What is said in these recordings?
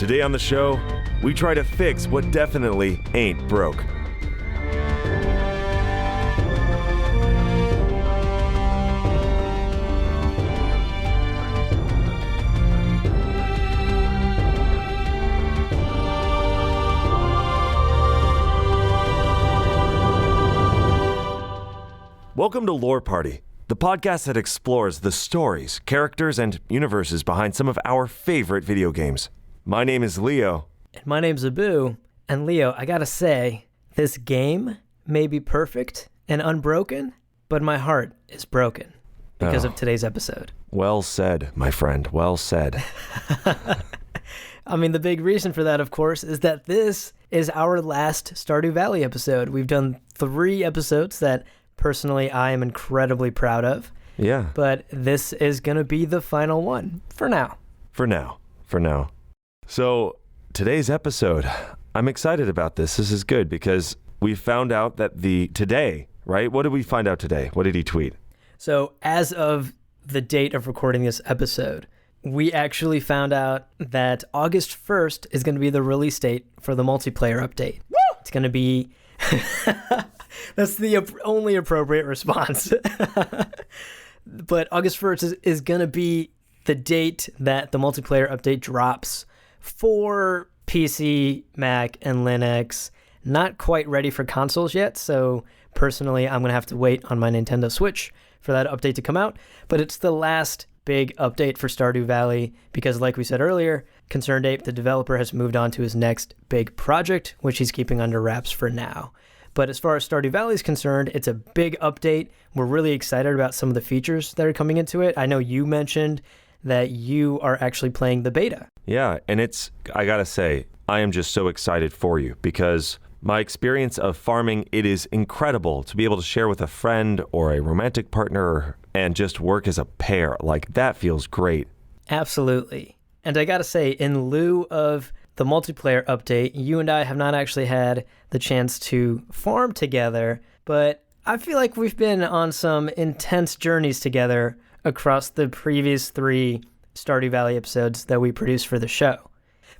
Today on the show, we try to fix what definitely ain't broke. Welcome to Lore Party, the podcast that explores the stories, characters, and universes behind some of our favorite video games. My name is Leo. And my name's Abu. And Leo, I gotta say, this game may be perfect and unbroken, but my heart is broken because of today's episode. Well said, my friend. Well said. I mean, the big reason for that, of course, is that this is our last Stardew Valley episode. We've done 3 episodes that personally I am incredibly proud of. Yeah. But this is going to be the final one for now. For now. So today's episode, I'm excited about this. This is good because we found out that today, right? What did we find out today? What did he tweet? So as of the date of recording this episode, we actually found out that August 1st is going to be the release date for the multiplayer update. Woo! It's going to be... That's the only appropriate response. But August 1st is going to be the date that the multiplayer update drops for PC, Mac, and Linux. Not quite ready for consoles yet, so personally I'm going to have to wait on my Nintendo Switch for that update to come out. But it's the last big update for Stardew Valley because, like we said earlier, Concerned Ape, the developer, has moved on to his next big project, which he's keeping under wraps for now. But as far as Stardew Valley is concerned, it's a big update. We're really excited about some of the features that are coming into it. I know you mentioned that you are actually playing the beta. Yeah, and I gotta say, I am just so excited for you because my experience of farming, it is incredible to be able to share with a friend or a romantic partner and just work as a pair. Like, that feels great. Absolutely. And I gotta say, in lieu of the multiplayer update, you and I have not actually had the chance to farm together, but I feel like we've been on some intense journeys together across the previous 3 Stardew Valley episodes that we produced for the show.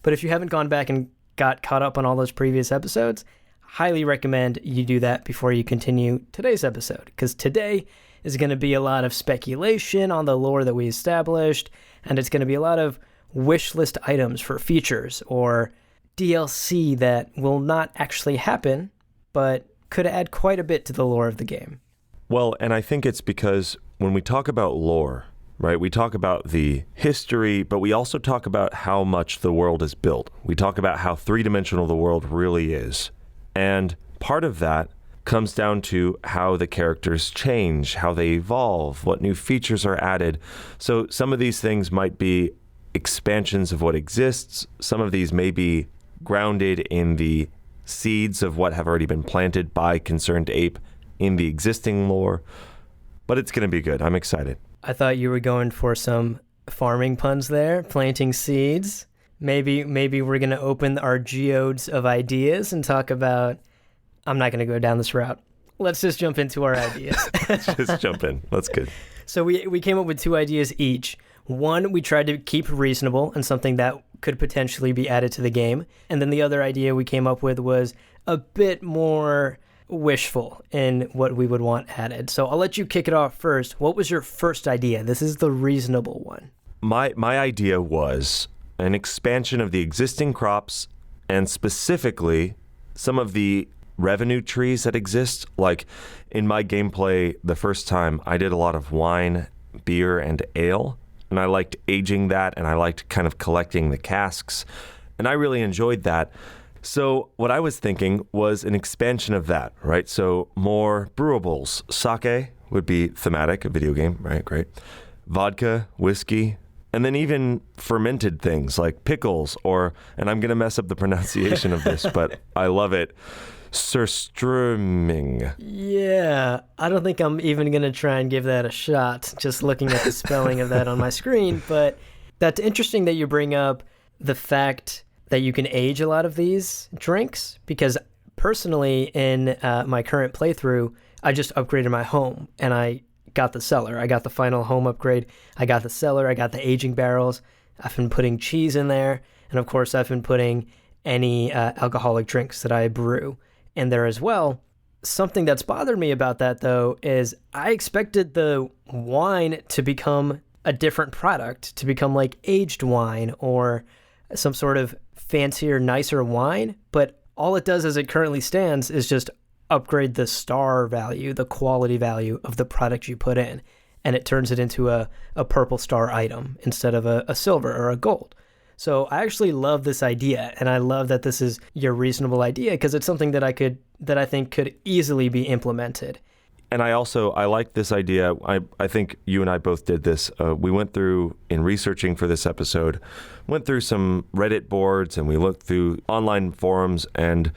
But if you haven't gone back and got caught up on all those previous episodes, highly recommend you do that before you continue today's episode, because today is going to be a lot of speculation on the lore that we established, and it's going to be a lot of wish list items for features or DLC that will not actually happen, but could add quite a bit to the lore of the game. Well, and I think it's because when we talk about lore, right, we talk about the history, but we also talk about how much the world is built. We talk about how three-dimensional the world really is. And part of that comes down to how the characters change, how they evolve, what new features are added. So some of these things might be expansions of what exists. Some of these may be grounded in the seeds of what have already been planted by Concerned Ape in the existing lore. But it's going to be good. I'm excited. I thought you were going for some farming puns there, planting seeds. Maybe we're going to open our geodes of ideas and talk about... I'm not going to go down this route. Let's just jump into our ideas. Let's just jump in. That's good. So we came up with 2 ideas each. One, we tried to keep reasonable and something that could potentially be added to the game. And then the other idea we came up with was a bit more wishful in what we would want added. So I'll let you kick it off first. What was your first idea? This is the reasonable one. My idea was an expansion of the existing crops and specifically some of the revenue trees that exist. Like in my gameplay, the first time I did a lot of wine, beer, and ale. And I liked aging that, and I liked kind of collecting the casks, and I really enjoyed that. So what I was thinking was an expansion of that, right? So more brewables. Sake would be thematic, a video game, right? Great. Vodka, whiskey, and then even fermented things like pickles and I'm going to mess up the pronunciation of this, but I love it, surströmming. Yeah, I don't think I'm even going to try and give that a shot, just looking at the spelling of that on my screen. But that's interesting that you bring up the fact that you can age a lot of these drinks, because personally in my current playthrough, I just upgraded my home and I got the cellar. I got the final home upgrade. I got the cellar. I got the aging barrels. I've been putting cheese in there. And of course, I've been putting any alcoholic drinks that I brew in there as well. Something that's bothered me about that, though, is I expected the wine to become a different product, to become like aged wine or some sort of fancier, nicer wine. But all it does as it currently stands is just upgrade the star value, the quality value of the product you put in. And it turns it into a purple star item instead of a silver or a gold. So I actually love this idea, and I love that this is your reasonable idea because it's something that I think could easily be implemented. And I like this idea. I think you and I both did this. We went through, in researching for this episode, went through some Reddit boards and we looked through online forums, and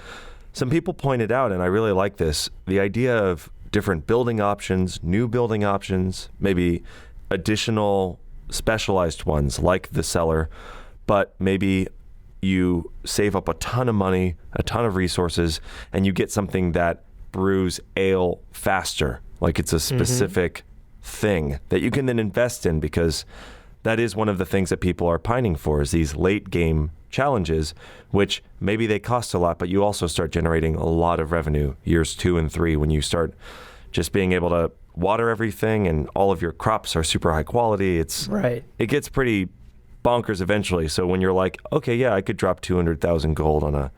some people pointed out, and I really like this, the idea of different building options, new building options, maybe additional specialized ones like the cellar, but maybe you save up a ton of money, a ton of resources, and you get something that brews ale faster. Like it's a specific thing that you can then invest in, because that is one of the things that people are pining for, is these late game challenges, which maybe they cost a lot, but you also start generating a lot of revenue years 2 and 3 when you start just being able to water everything and all of your crops are super high quality. It gets pretty bonkers eventually. So when you're like, okay, yeah, I could drop 200,000 gold on a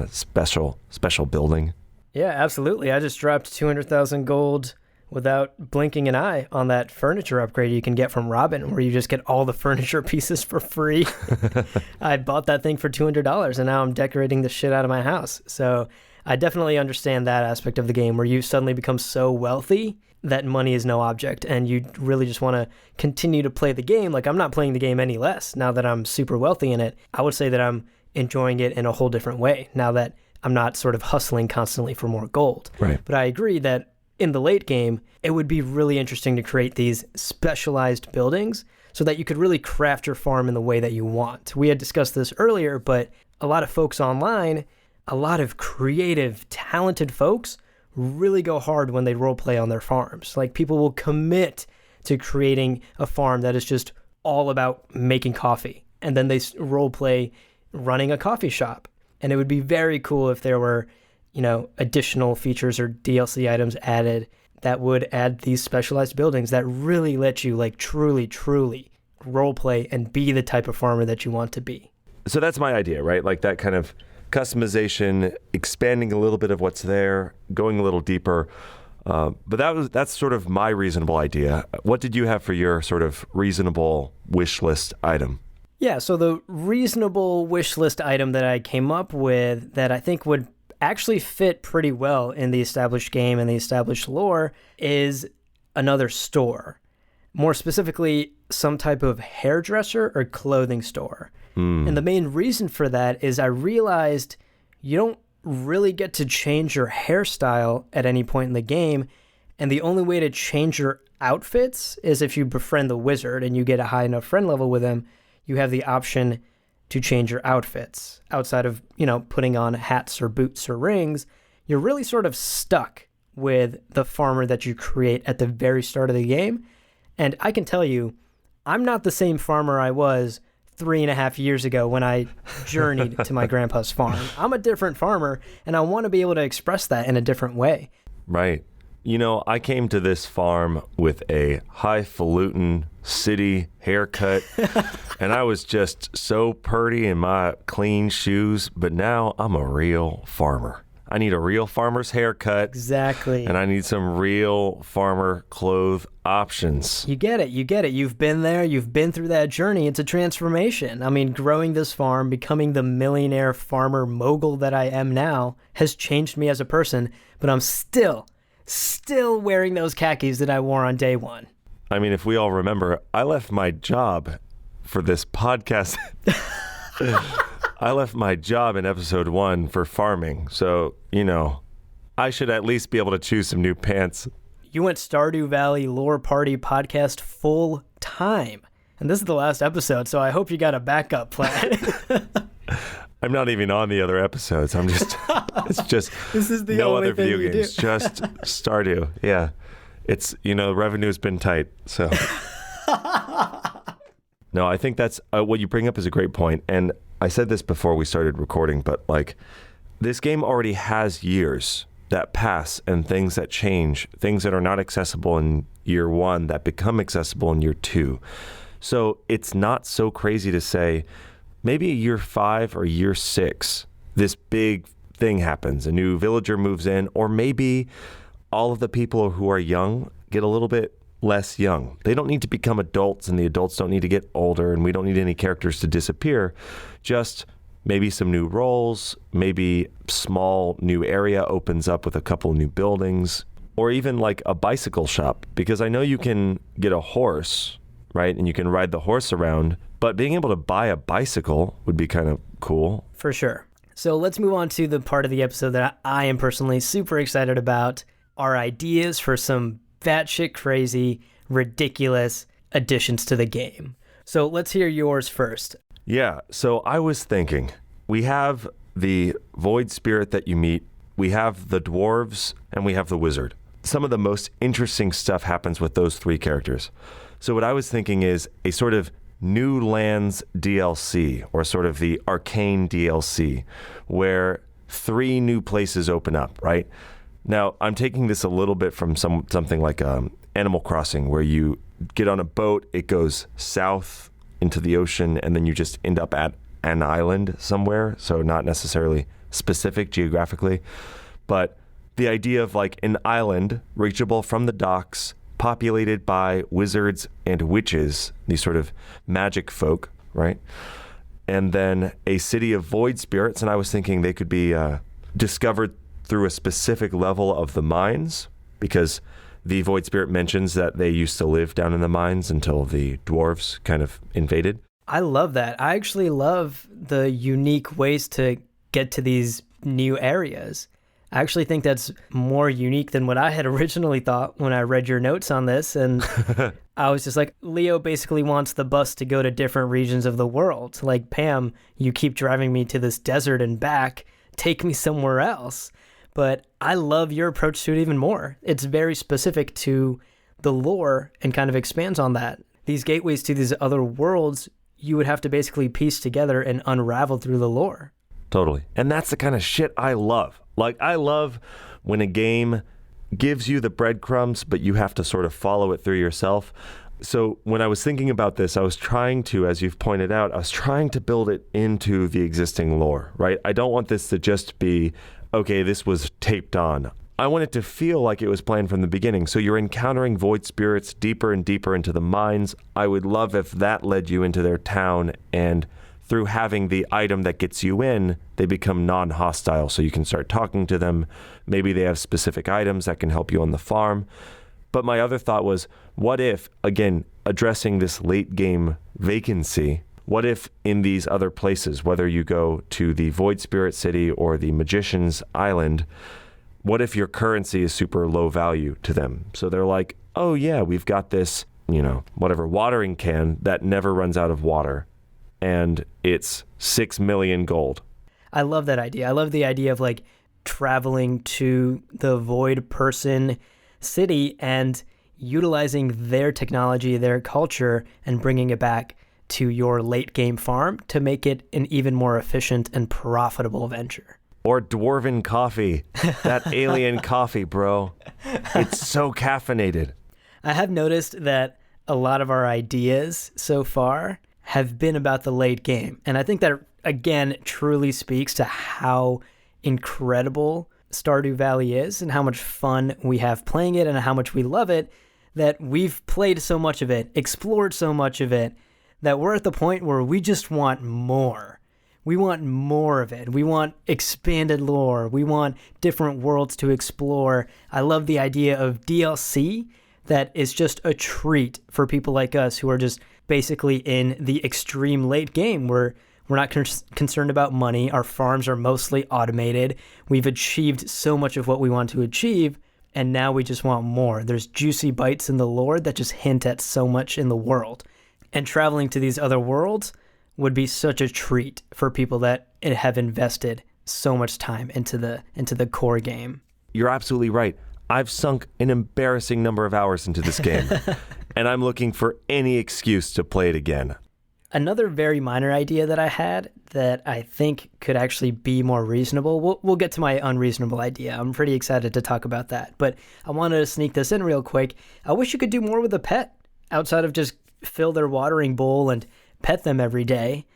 special building. Yeah, absolutely. I just dropped 200,000 gold without blinking an eye on that furniture upgrade you can get from Robin, where you just get all the furniture pieces for free. I bought that thing for $200 and now I'm decorating the shit out of my house. So I definitely understand that aspect of the game where you suddenly become so wealthy that money is no object and you really just want to continue to play the game. Like, I'm not playing the game any less now that I'm super wealthy in it. I would say that I'm enjoying it in a whole different way now that I'm not sort of hustling constantly for more gold. Right. But I agree that in the late game, it would be really interesting to create these specialized buildings so that you could really craft your farm in the way that you want. We had discussed this earlier, but a lot of folks online, a lot of creative, talented folks really go hard when they role play on their farms. Like, people will commit to creating a farm that is just all about making coffee. And then they role play running a coffee shop. And it would be very cool if there were, additional features or DLC items added that would add these specialized buildings that really let you truly role play and be the type of farmer that you want to be. So that's my idea, right? Like that kind of customization, expanding a little bit of what's there, going a little deeper. But that's sort of my reasonable idea. What did you have for your sort of reasonable wish list item? Yeah, so the reasonable wish list item that I came up with that I think would actually fit pretty well in the established game and the established lore is another store. More specifically, some type of hairdresser or clothing store. And the main reason for that is I realized you don't really get to change your hairstyle at any point in the game, and the only way to change your outfits is if you befriend the wizard and you get a high enough friend level with him, you have the option to change your outfits. Outside of, putting on hats or boots or rings, you're really sort of stuck with the farmer that you create at the very start of the game. And I can tell you, I'm not the same farmer I was 3.5 years ago when I journeyed to my grandpa's farm. I'm a different farmer, and I want to be able to express that in a different way. Right. I came to this farm with a highfalutin city haircut, and I was just so purty in my clean shoes, but now I'm a real farmer. I need a real farmer's haircut. Exactly. And I need some real farmer clothes options. You get it. You've been there. You've been through that journey. It's a transformation. I mean, growing this farm, becoming the millionaire farmer mogul that I am now has changed me as a person, but I'm still wearing those khakis that I wore on day one. I mean, if we all remember, I left my job for this podcast. I left my job in episode 1 for farming. So, I should at least be able to choose some new pants. You went Stardew Valley Lore Party podcast full time. And this is the last episode, so I hope you got a backup plan. I'm not even on the other episodes. It's just this is the no only other thing video you games, do. just Stardew. Yeah. It's, revenue's been tight. So, no, I think that's what you bring up is a great point. And I said this before we started recording, but like this game already has years that pass and things that change, things that are not accessible in year 1 that become accessible in year 2. So it's not so crazy to say maybe year 5 or year 6, this big thing happens. A new villager moves in, or maybe all of the people who are young get a little bit less young. They don't need to become adults, and the adults don't need to get older, and we don't need any characters to disappear. Just maybe some new roles, maybe small new area opens up with a couple new buildings, or even like a bicycle shop, because I know you can get a horse, right? And you can ride the horse around, but being able to buy a bicycle would be kind of cool. For sure. So let's move on to the part of the episode that I am personally super excited about, our ideas for some batshit crazy, ridiculous additions to the game. So let's hear yours first. Yeah, so I was thinking, we have the void spirit that you meet, we have the dwarves, and we have the wizard. Some of the most interesting stuff happens with those 3 characters. So what I was thinking is a sort of New Lands DLC, or sort of the Arcane DLC, where 3 new places open up, right? Now, I'm taking this a little bit from something like Animal Crossing, where you get on a boat, it goes south into the ocean, and then you just end up at an island somewhere. So not necessarily specific geographically, but the idea of like an island reachable from the docks, populated by wizards and witches, these sort of magic folk, right? And then a city of void spirits, and I was thinking they could be discovered through a specific level of the mines, because the void spirit mentions that they used to live down in the mines until the dwarves kind of invaded. I love that. I actually love the unique ways to get to these new areas. I actually think that's more unique than what I had originally thought when I read your notes on this. And I was just like, Leo basically wants the bus to go to different regions of the world. Like, Pam, you keep driving me to this desert and back. Take me somewhere else. But I love your approach to it even more. It's very specific to the lore and kind of expands on that. These gateways to these other worlds, you would have to basically piece together and unravel through the lore. Totally. And that's the kind of shit I love. Like, I love when a game gives you the breadcrumbs, but you have to sort of follow it through yourself. So when I was thinking about this, I was trying to, as you've pointed out, I was trying to build it into the existing lore, right? I don't want this to just be, okay, this was taped on. I want it to feel like it was planned from the beginning. So you're encountering void spirits deeper and deeper into the mines. I would love if that led you into their town, and through having the item that gets you in, they become non-hostile. So you can start talking to them. Maybe they have specific items that can help you on the farm. But my other thought was, what if, again, addressing this late game vacancy, what if in these other places, whether you go to the Void Spirit City or the Magician's Island, what if your currency is super low value to them? So they're like, oh yeah, we've got this, whatever, watering can that never runs out of water, and it's 6 million gold. I love that idea. I love the idea of like traveling to the Void Person city and utilizing their technology, their culture, and bringing it back to your late game farm to make it an even more efficient and profitable venture. Or dwarven coffee. That alien coffee, bro. It's so caffeinated. I have noticed that a lot of our ideas so far have been about the late game. And I think that, again, truly speaks to how incredible Stardew Valley is and how much fun we have playing it and how much we love it, that we've played so much of it, explored so much of it, that we're at the point where we just want more. We want more of it. We want expanded lore. We want different worlds to explore. I love the idea of DLC that is just a treat for people like us who are just basically in the extreme late game where we're not concerned about money. Our farms are mostly automated. We've achieved so much of what we want to achieve, and now we just want more. There's juicy bites in the lore that just hint at so much in the world. And traveling to these other worlds would be such a treat for people that have invested so much time into the core game. You're absolutely right. I've sunk an embarrassing number of hours into this game, and I'm looking for any excuse to play it again. Another very minor idea that I had that I think could actually be more reasonable. We'll get to my unreasonable idea. I'm pretty excited to talk about that. But I wanted to sneak this in real quick. I wish you could do more with a pet outside of just fill their watering bowl and pet them every day.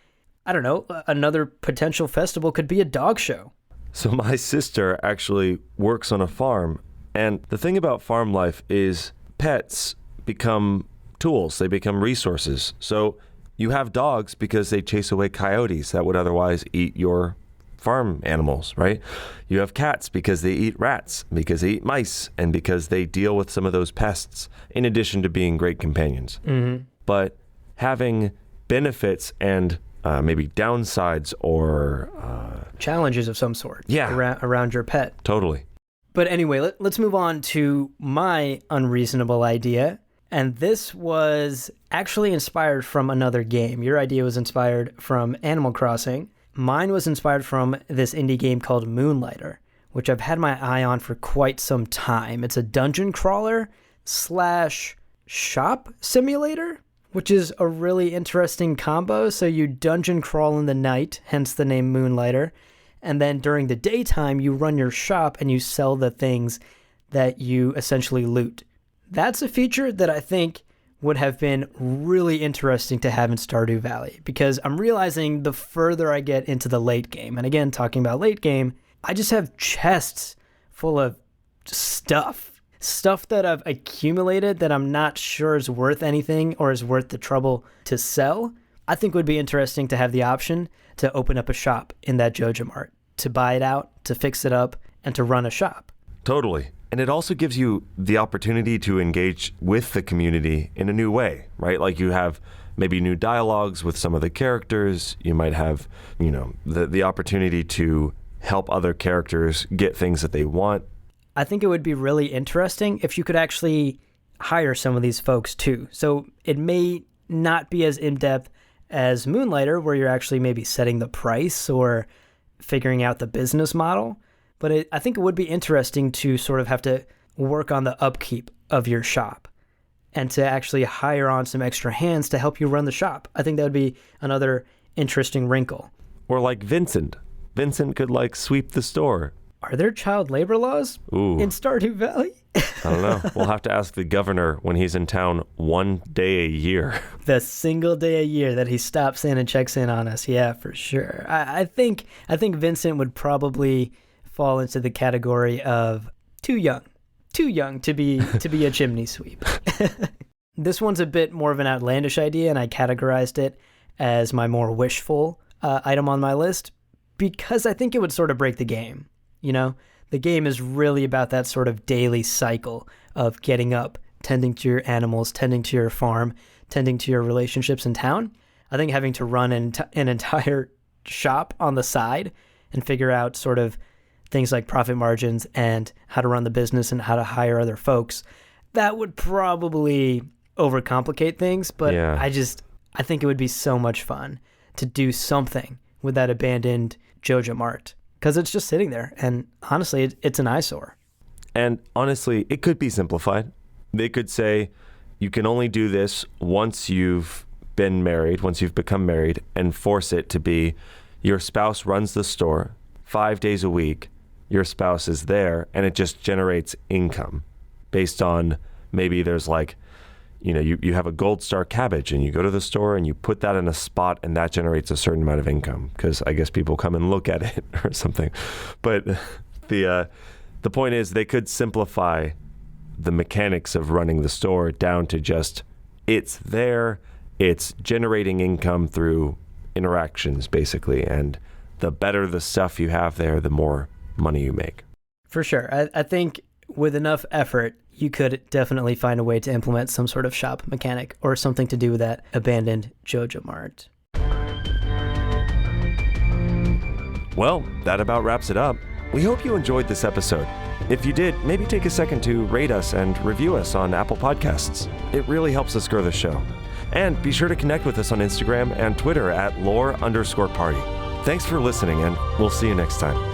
I don't know. Another potential festival could be a dog show. So my sister actually works on a farm. And the thing about farm life is pets become tools. They become resources. So you have dogs because they chase away coyotes that would otherwise eat your farm animals, right? You have cats because they eat rats, because they eat mice, and because they deal with some of those pests, in addition to being great companions. Mm-hmm. But having benefits and maybe downsides or challenges of some sort around your pet. Totally. But anyway, let's move on to my unreasonable idea. And this was actually inspired from another game. Your idea was inspired from Animal Crossing. Mine was inspired from this indie game called Moonlighter, which I've had my eye on for quite some time. It's a dungeon crawler / shop simulator, which is a really interesting combo. So you dungeon crawl in the night, hence the name Moonlighter. And then during the daytime, you run your shop and you sell the things that you essentially loot. That's a feature that I think would have been really interesting to have in Stardew Valley, because I'm realizing the further I get into the late game, and again, talking about late game, I just have chests full of stuff that I've accumulated that I'm not sure is worth anything or is worth the trouble to sell. I think would be interesting to have the option to open up a shop in that Joja Mart, to buy it out, to fix it up, and to run a shop. Totally. And it also gives you the opportunity to engage with the community in a new way, right? Like you have maybe new dialogues with some of the characters. You might have, the opportunity to help other characters get things that they want. I think it would be really interesting if you could actually hire some of these folks too. So it may not be as in-depth as Moonlighter, where you're actually maybe setting the price or figuring out the business model. But I think it would be interesting to sort of have to work on the upkeep of your shop and to actually hire on some extra hands to help you run the shop. I think that would be another interesting wrinkle. Or like Vincent. Vincent could sweep the store. Are there child labor laws in Stardew Valley? I don't know. We'll have to ask the governor when he's in town one day a year. The single day a year that he stops in and checks in on us. Yeah, for sure. I think Vincent would probably fall into the category of too young to be a chimney sweep. This one's a bit more of an outlandish idea, and I categorized it as my more wishful item on my list because I think it would sort of break the game. The game is really about that sort of daily cycle of getting up, tending to your animals, tending to your farm, tending to your relationships in town. I think having to run an entire shop on the side and figure out sort of things like profit margins and how to run the business and how to hire other folks, that would probably overcomplicate things. But yeah. I think it would be so much fun to do something with that abandoned Joja Mart, because it's just sitting there. And honestly, it's an eyesore. And honestly, it could be simplified. They could say, you can only do this once you've been married, once you've become married, and force it to be your spouse runs the store 5 days a week. Your spouse is there, and it just generates income based on maybe there's you have a gold star cabbage and you go to the store and you put that in a spot and that generates a certain amount of income because I guess people come and look at it or something. But the point is they could simplify the mechanics of running the store down to just it's there, it's generating income through interactions basically, and the better the stuff you have there, the more money you make. For sure. I think with enough effort, you could definitely find a way to implement some sort of shop mechanic or something to do with that abandoned Joja Mart. Well, that about wraps it up. We hope you enjoyed this episode. If you did, maybe take a second to rate us and review us on Apple Podcasts. It really helps us grow the show. And be sure to connect with us on Instagram and Twitter at lore_party. Thanks for listening, and we'll see you next time.